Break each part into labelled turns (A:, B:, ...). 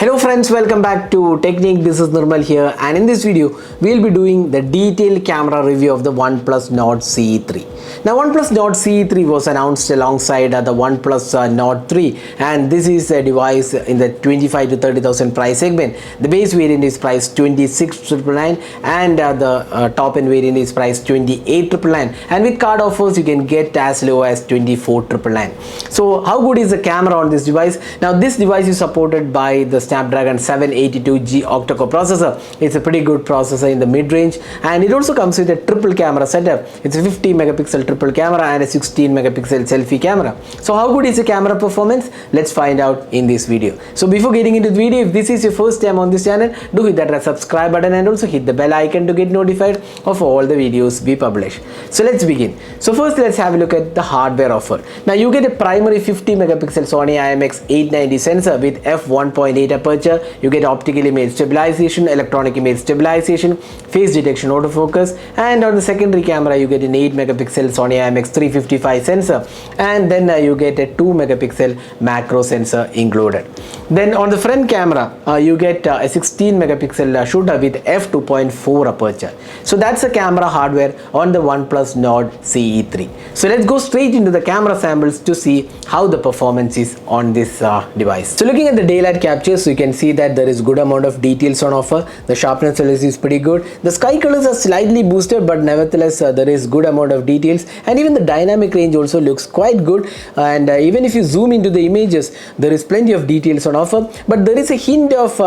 A: Hello friends, welcome back to Technique. This is Nirmal here, and in this video we'll be doing the detailed camera review of the OnePlus Nord CE3. Now OnePlus Nord CE3 was announced alongside the OnePlus Nord 3, and this is a device in the 25 to 30,000 price segment. The base variant is priced 26,999 and the top end variant is priced 28,999, and with card offers you can get as low as 24,999. So how good is the camera on this device? Now this device is supported by the Snapdragon 782G octa-core processor. It's a pretty good processor in the mid-range, and it also comes with a triple camera setup. It's a 50 megapixel triple camera and a 16 megapixel selfie camera. So how good is the camera performance? Let's find out in this video. So before getting into the video, if this is your first time on this channel, do hit that red subscribe button and also hit the bell icon to get notified of all the videos we publish. So let's begin. So first let's have a look at the hardware offer. Now you get a primary 50 megapixel Sony IMX890 sensor with f1.8 aperture. You get optical image stabilization, electronic image stabilization, face detection autofocus, and on the secondary camera you get an 8 megapixel Sony IMX355 sensor, and then you get a 2 megapixel macro sensor included. Then on the front camera you get a 16 megapixel shooter with f2.4 aperture. So that's the camera hardware on the OnePlus Nord CE3. So let's go straight into the camera samples to see how the performance is on this device. So looking at the daylight captures, so you can see that there is good amount of details on offer. The sharpness levels is pretty good. The sky colors are slightly boosted, but nevertheless there is good amount of details, and even the dynamic range also looks quite good. And even if you zoom into the images, there is plenty of details on offer, but there is a hint of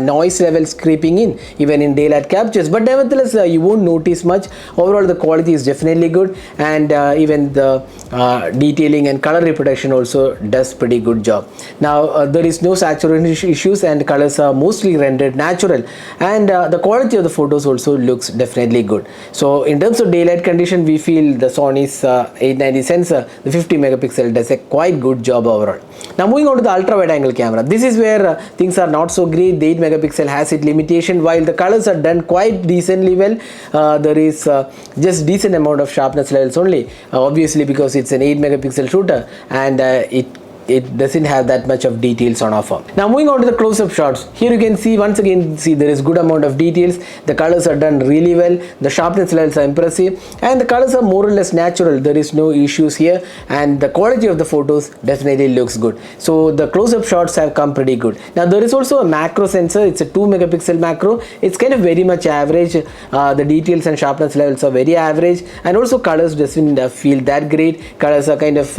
A: noise levels creeping in even in daylight captures, but nevertheless you won't notice much. Overall the quality is definitely good, and even the detailing and color reproduction also does pretty good job. Now there is no saturation issues, and colors are mostly rendered natural, and the quality of the photos also looks definitely good. So in terms of daylight condition, we feel the Sony's 890 sensor, the 50 megapixel, does a quite good job overall. Now moving on to the ultra wide angle camera, this is where things are not so great. The 8 megapixel has its limitation. While the colors are done quite decently well, there is just decent amount of sharpness levels only, obviously because it's an 8 megapixel shooter, and it doesn't have that much of details on offer. Now moving on to the close-up shots, here you can see once again there is good amount of details. The colors are done really well, the sharpness levels are impressive, and the colors are more or less natural. There is no issues here, and the quality of the photos definitely looks good. So the close-up shots have come pretty good. Now there is also a macro sensor. It's a 2 megapixel macro. It's kind of very much average. The details and sharpness levels are very average, and also colors doesn't feel that great. Colors are kind of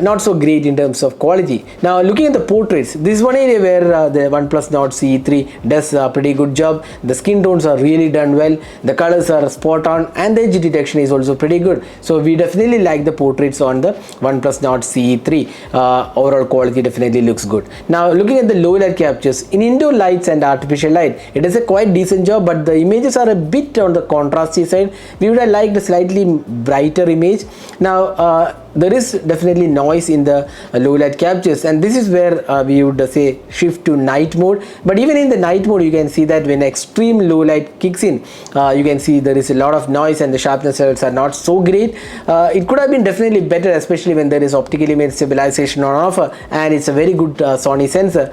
A: not so great in terms of quality. Now looking at the portraits, this is one area where the OnePlus Nord CE3 does a pretty good job. The skin tones are really done well, the colors are spot on, and the edge detection is also pretty good. So we definitely like the portraits on the OnePlus Nord CE3. Overall quality definitely looks good. Now looking at the low light captures, in indoor lights and artificial light, it does a quite decent job, but the images are a bit on the contrasty side. We would have liked a slightly brighter image. Now there is definitely noise in the low light captures, and this is where we would say shift to night mode. But even in the night mode, you can see that when extreme low light kicks in, you can see there is a lot of noise and the sharpness levels are not so great. It could have been definitely better, especially when there is optical image stabilization on offer, and it's a very good Sony sensor.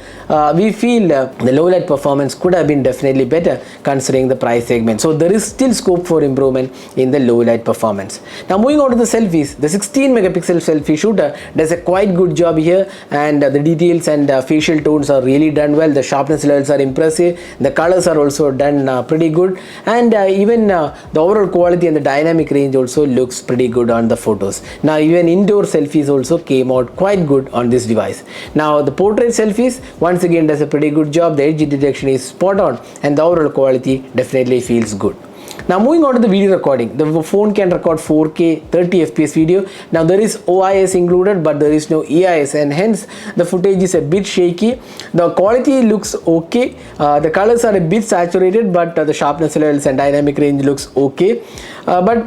A: We feel the low light performance could have been definitely better considering the price segment. So there is still scope for improvement in the low light performance. Now moving on to the selfies, the 16 megapixel selfie shooter does a quite good job here, and the details and facial tones are really done well. The sharpness levels are impressive, the colors are also done pretty good, and even the overall quality and the dynamic range also looks pretty good on the photos. Now even indoor selfies also came out quite good on this device. Now the portrait selfies once again does a pretty good job. The edge detection is spot on, and the overall quality definitely feels good. Now moving on to the video recording, the phone can record 4K 30 FPS video. Now there is OIS included, but there is no EIS, and hence the footage is a bit shaky. The quality looks okay. The colors are a bit saturated, but the sharpness levels and dynamic range looks okay. but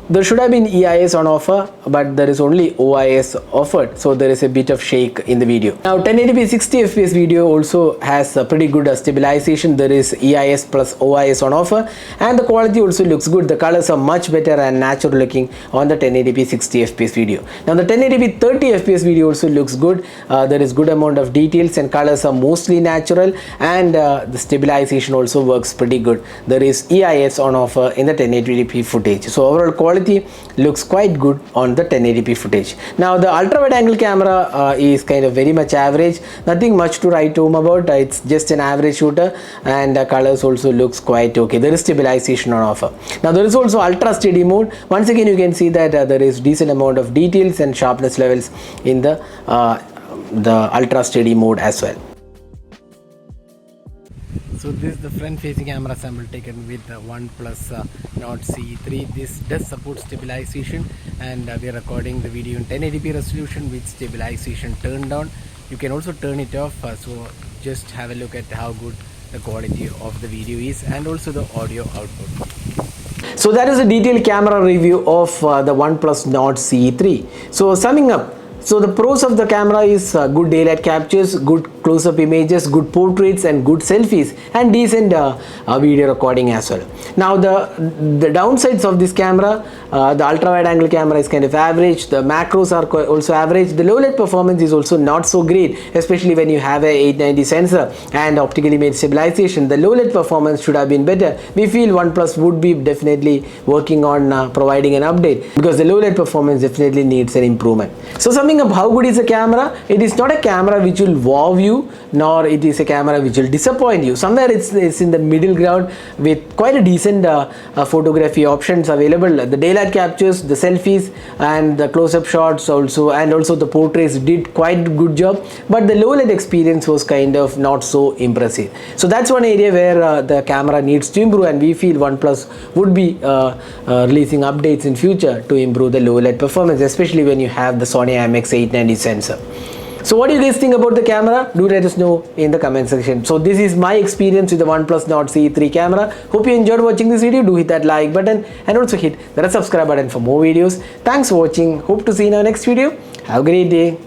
A: there should have been EIS on offer, but there is only OIS offered, so there is a bit of shake in the video. Now 1080p 60 fps video also has a pretty good stabilization. There is EIS plus OIS on offer, and the quality also looks good. The colors are much better and natural looking on the 1080p 60 fps video. Now the 1080p 30 fps video also looks good. There is good amount of details and colors are mostly natural, and the stabilization also works pretty good. There is EIS on offer in the 1080p footage, so overall quality looks quite good on the 1080p footage. Now the ultra wide angle camera is kind of very much average, nothing much to write home about. It's just an average shooter, and the colors also looks quite okay. There is stabilization on offer. Now there is also ultra steady mode. Once again you can see that there is decent amount of details and sharpness levels in the ultra steady mode as well. So this is the front facing camera sample taken with the OnePlus Nord CE3. This does support stabilization, and we are recording the video in 1080p resolution with stabilization turned on. You can also turn it off, so just have a look at how good the quality of the video is, and also the audio output. So that is a detailed camera review of the OnePlus Nord CE3. So summing up, so the pros of the camera is good daylight captures, good close-up images, good portraits and good selfies, and decent video recording as well. Now the downsides of this camera, the ultra wide angle camera is kind of average, the macros are also average, the low light performance is also not so great, especially when you have a 890 sensor and optical image stabilization. The low light performance should have been better. We feel OnePlus would be definitely working on providing an update, because the low light performance definitely needs an improvement. So summing up, how good is the camera? It is not a camera which will wow you, nor it is a camera which will disappoint you. Somewhere it's in the middle ground with quite a decent photography options available. The daylight captures, the selfies and the close-up shots also, and also the portraits did quite a good job, but the low light experience was kind of not so impressive. So that's one area where the camera needs to improve, and we feel OnePlus would be releasing updates in future to improve the low light performance, especially when you have the Sony IMX890 sensor. So what do you guys think about the camera? Do let us know in the comment section. So this is my experience with the OnePlus Nord CE3 camera. Hope you enjoyed watching this video. Do hit that like button and also hit the subscribe button for more videos. Thanks for watching. Hope to see you in our next video. Have a great day.